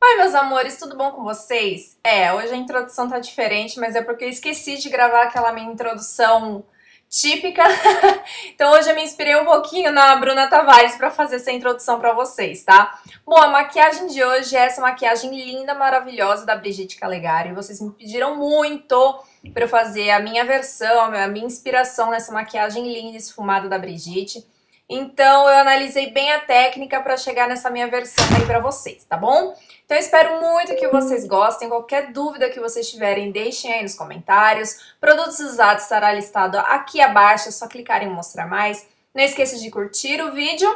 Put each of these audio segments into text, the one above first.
Oi, meus amores, tudo bom com vocês? Hoje a introdução tá diferente, mas é porque eu esqueci de gravar aquela minha introdução típica. Então hoje eu me inspirei um pouquinho na Bruna Tavares para fazer essa introdução para vocês, tá? Bom, a maquiagem de hoje é essa maquiagem linda, maravilhosa da Brigitte Calegari. Vocês me pediram muito para eu fazer a minha versão, a minha inspiração nessa maquiagem linda esfumada da Brigitte. Então eu analisei bem a técnica para chegar nessa minha versão aí para vocês, tá bom? Então eu espero muito que vocês gostem. Qualquer dúvida que vocês tiverem, deixem aí nos comentários. Produtos usados estará listado aqui abaixo, é só clicar em mostrar mais. Não esqueça de curtir o vídeo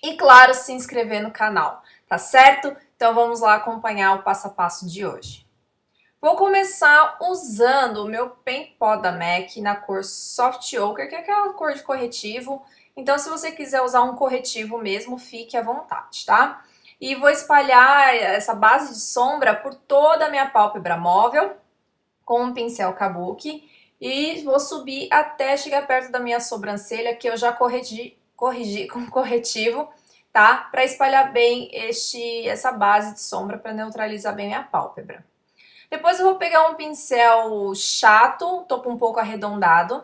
e, claro, se inscrever no canal, tá certo? Então vamos lá acompanhar o passo a passo de hoje. Vou começar usando o meu Paint Pot da MAC na cor Soft Ochre, que é aquela cor de corretivo. Então, se você quiser usar um corretivo mesmo, fique à vontade, tá? E vou espalhar essa base de sombra por toda a minha pálpebra móvel com um pincel kabuki e vou subir até chegar perto da minha sobrancelha, que eu já corrigi com corretivo, tá? Para espalhar bem essa base de sombra para neutralizar bem a pálpebra. Depois eu vou pegar um pincel chato, topo um pouco arredondado,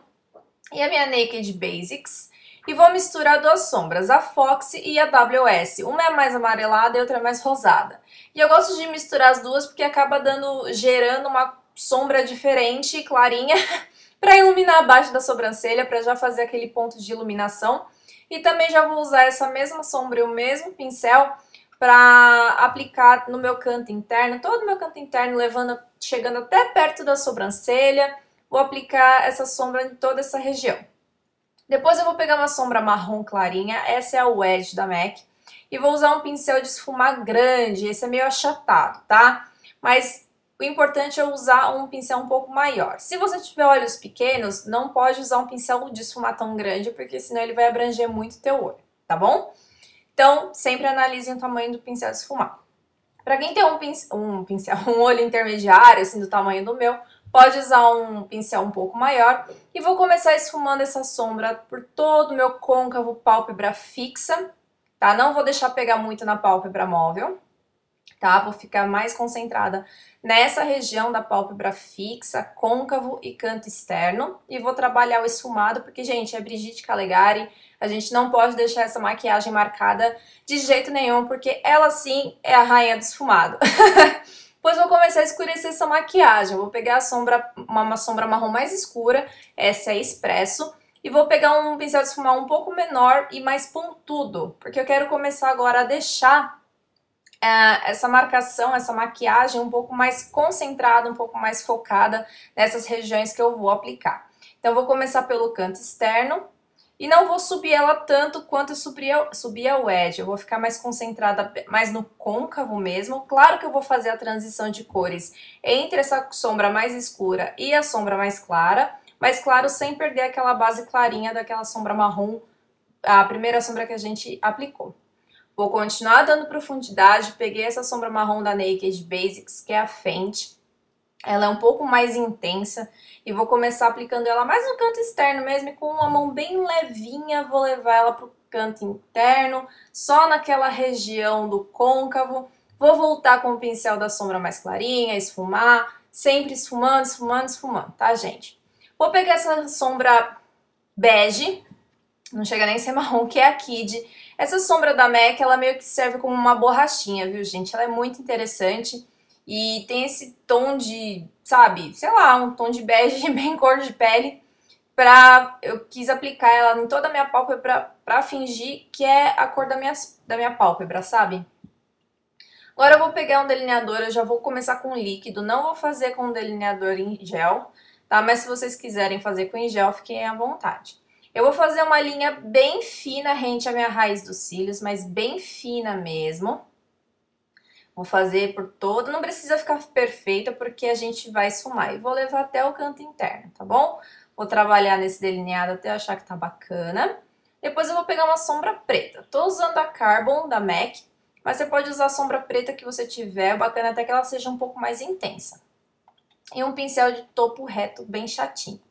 e a minha Naked Basics, e vou misturar duas sombras, a Foxy e a WS. Uma é mais amarelada e outra é mais rosada. E eu gosto de misturar as duas porque acaba gerando uma sombra diferente e clarinha para iluminar abaixo da sobrancelha, para já fazer aquele ponto de iluminação. E também já vou usar essa mesma sombra e o mesmo pincel para aplicar no meu canto interno, todo o meu canto interno, chegando até perto da sobrancelha. Vou aplicar essa sombra em toda essa região. Depois eu vou pegar uma sombra marrom clarinha, essa é a Wedge da MAC, e vou usar um pincel de esfumar grande, esse é meio achatado, tá? Mas o importante é usar um pincel um pouco maior. Se você tiver olhos pequenos, não pode usar um pincel de esfumar tão grande, porque senão ele vai abranger muito o teu olho, tá bom? Então, sempre analisem o tamanho do pincel de esfumar. Para quem tem um olho intermediário, assim, do tamanho do meu, pode usar um pincel um pouco maior. E vou começar esfumando essa sombra por todo o meu côncavo pálpebra fixa, tá? Não vou deixar pegar muito na pálpebra móvel, tá? Vou ficar mais concentrada nessa região da pálpebra fixa, côncavo e canto externo. E vou trabalhar o esfumado, porque, gente, é Brigitte Calegari. A gente não pode deixar essa maquiagem marcada de jeito nenhum, porque ela sim é a rainha do esfumado. Depois vou começar a escurecer essa maquiagem. Eu vou pegar uma sombra marrom mais escura, essa é Expresso, e vou pegar um pincel de esfumar um pouco menor e mais pontudo, porque eu quero começar agora a deixar essa marcação, essa maquiagem um pouco mais concentrada, um pouco mais focada nessas regiões que eu vou aplicar. Então eu vou começar pelo canto externo. E não vou subir ela tanto quanto eu subi a Wedge. Eu vou ficar mais concentrada, mais no côncavo mesmo. Claro que eu vou fazer a transição de cores entre essa sombra mais escura e a sombra mais clara. Mas claro, sem perder aquela base clarinha daquela sombra marrom, a primeira sombra que a gente aplicou. Vou continuar dando profundidade. Peguei essa sombra marrom da Naked Basics, que é a Fenty. Ela é um pouco mais intensa e vou começar aplicando ela mais no canto externo mesmo, e com uma mão bem levinha vou levar ela para o canto interno, só naquela região do côncavo. Vou voltar com o pincel da sombra mais clarinha, esfumar, sempre esfumando, esfumando, esfumando, tá, gente? Vou pegar essa sombra bege, não chega nem a ser marrom, que é a Kid. Essa sombra da MAC, ela meio que serve como uma borrachinha, viu, gente? Ela é muito interessante. E tem esse tom de, sabe, sei lá, um tom de bege bem cor de pele. Eu quis aplicar ela em toda a minha pálpebra pra fingir que é a cor da minha pálpebra, sabe? Agora eu vou pegar um delineador, eu já vou começar com líquido. Não vou fazer com delineador em gel, tá? Mas se vocês quiserem fazer com em gel, fiquem à vontade. Eu vou fazer uma linha bem fina rente à minha raiz dos cílios, mas bem fina mesmo. Vou fazer por todo, não precisa ficar perfeita porque a gente vai esfumar. E vou levar até o canto interno, tá bom? Vou trabalhar nesse delineado até achar que tá bacana. Depois eu vou pegar uma sombra preta. Tô usando a Carbon da MAC, mas você pode usar a sombra preta que você tiver, bacana até que ela seja um pouco mais intensa. E um pincel de topo reto bem chatinho.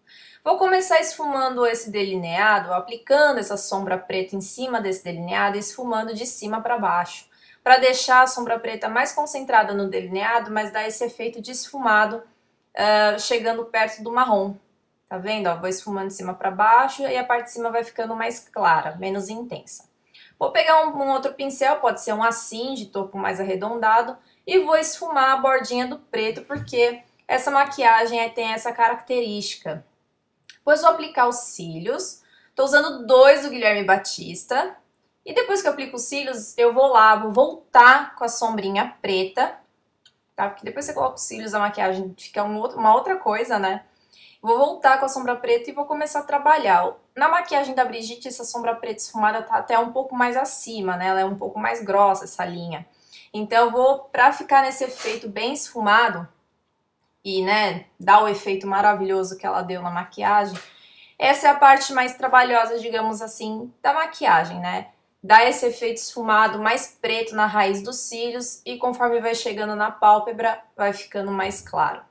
Vou começar esfumando esse delineado, aplicando essa sombra preta em cima desse delineado e esfumando de cima para baixo. para deixar a sombra preta mais concentrada no delineado, mas dar esse efeito de esfumado chegando perto do marrom. Tá vendo? Ó, vou esfumando de cima para baixo e a parte de cima vai ficando mais clara, menos intensa. Vou pegar um outro pincel, pode ser um assim, de topo mais arredondado, e vou esfumar a bordinha do preto, porque essa maquiagem tem essa característica. Depois vou aplicar os cílios. Tô usando 2 do Guilherme Batista. E depois que eu aplico os cílios, eu vou lá, vou voltar com a sombrinha preta, tá? Porque depois você coloca os cílios, a maquiagem fica uma outra coisa, né? Vou voltar com a sombra preta e vou começar a trabalhar. Na maquiagem da Brigitte, essa sombra preta esfumada tá até um pouco mais acima, né? Ela é um pouco mais grossa, essa linha. Então eu vou, pra ficar nesse efeito bem esfumado e, né, dar o efeito maravilhoso que ela deu na maquiagem, essa é a parte mais trabalhosa, digamos assim, da maquiagem, né? Dá esse efeito esfumado mais preto na raiz dos cílios e conforme vai chegando na pálpebra, vai ficando mais claro.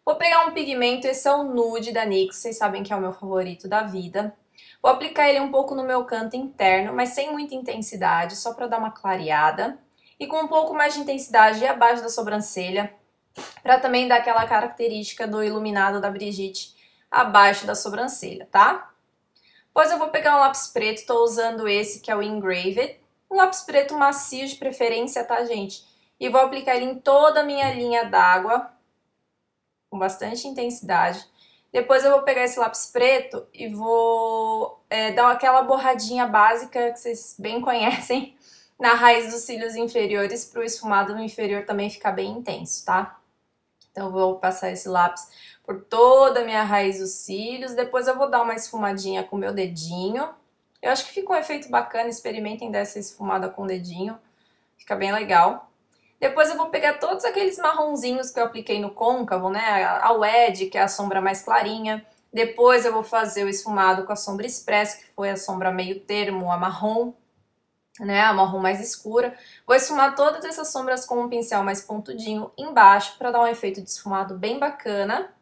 Vou pegar um pigmento, esse é o Nude da NYX, vocês sabem que é o meu favorito da vida. Vou aplicar ele um pouco no meu canto interno, mas sem muita intensidade, só para dar uma clareada. E com um pouco mais de intensidade abaixo da sobrancelha, para também dar aquela característica do iluminado da Brigitte abaixo da sobrancelha, tá? Depois eu vou pegar um lápis preto, estou usando esse que é o Engraved. Um lápis preto macio de preferência, tá, gente? E vou aplicar ele em toda a minha linha d'água, com bastante intensidade. Depois eu vou pegar esse lápis preto e vou dar aquela borradinha básica que vocês bem conhecem na raiz dos cílios inferiores, para o esfumado no inferior também ficar bem intenso, tá? Então eu vou passar esse lápis por toda a minha raiz dos cílios. Depois eu vou dar uma esfumadinha com o meu dedinho. Eu acho que fica um efeito bacana, experimentem dessa esfumada com o dedinho. Fica bem legal. Depois eu vou pegar todos aqueles marronzinhos que eu apliquei no côncavo, né? A Wedge, que é a sombra mais clarinha. Depois eu vou fazer o esfumado com a sombra Express, que foi a sombra meio termo, a marrom, né? A marrom mais escura. Vou esfumar todas essas sombras com um pincel mais pontudinho embaixo, para dar um efeito de esfumado bem bacana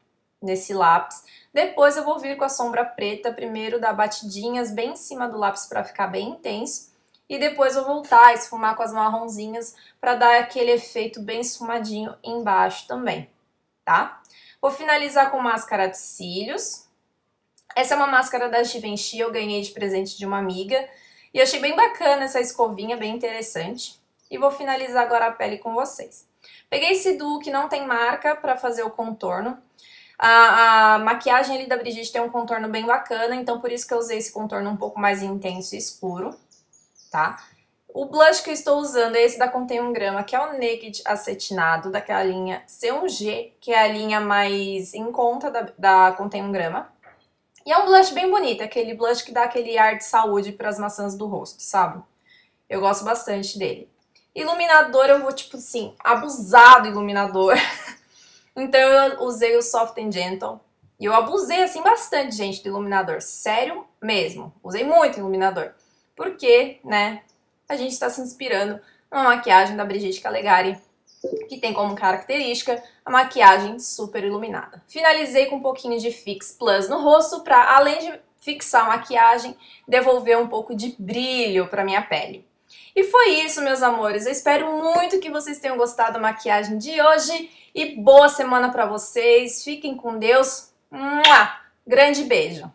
nesse lápis. Depois eu vou vir com a sombra preta, primeiro dar batidinhas bem em cima do lápis para ficar bem intenso. E depois eu voltar a esfumar com as marronzinhas para dar aquele efeito bem esfumadinho embaixo também, tá? Vou finalizar com máscara de cílios. Essa é uma máscara da Givenchy, eu ganhei de presente de uma amiga. E achei bem bacana essa escovinha, bem interessante. E vou finalizar agora a pele com vocês. Peguei esse duo que não tem marca para fazer o contorno. A maquiagem ali da Brigitte tem um contorno bem bacana, então por isso que eu usei esse contorno um pouco mais intenso e escuro, tá? O blush que eu estou usando é esse da Contém 1 Grama, que é o Naked Acetinado, daquela linha C1G, que é a linha mais em conta da Contém 1 Grama. E é um blush bem bonito, aquele blush que dá aquele ar de saúde para as maçãs do rosto, sabe? Eu gosto bastante dele. Iluminador, eu vou, tipo assim, abusar do iluminador. Então eu usei o Soft and Gentle. E eu abusei, assim, bastante, gente, do iluminador. Sério mesmo. Usei muito iluminador. Porque, né, a gente está se inspirando numa maquiagem da Brigitte Calegari, que tem como característica a maquiagem super iluminada. Finalizei com um pouquinho de Fix Plus no rosto para, além de fixar a maquiagem, devolver um pouco de brilho para minha pele. E foi isso, meus amores. Eu espero muito que vocês tenham gostado da maquiagem de hoje e boa semana para vocês. Fiquem com Deus. Grande beijo!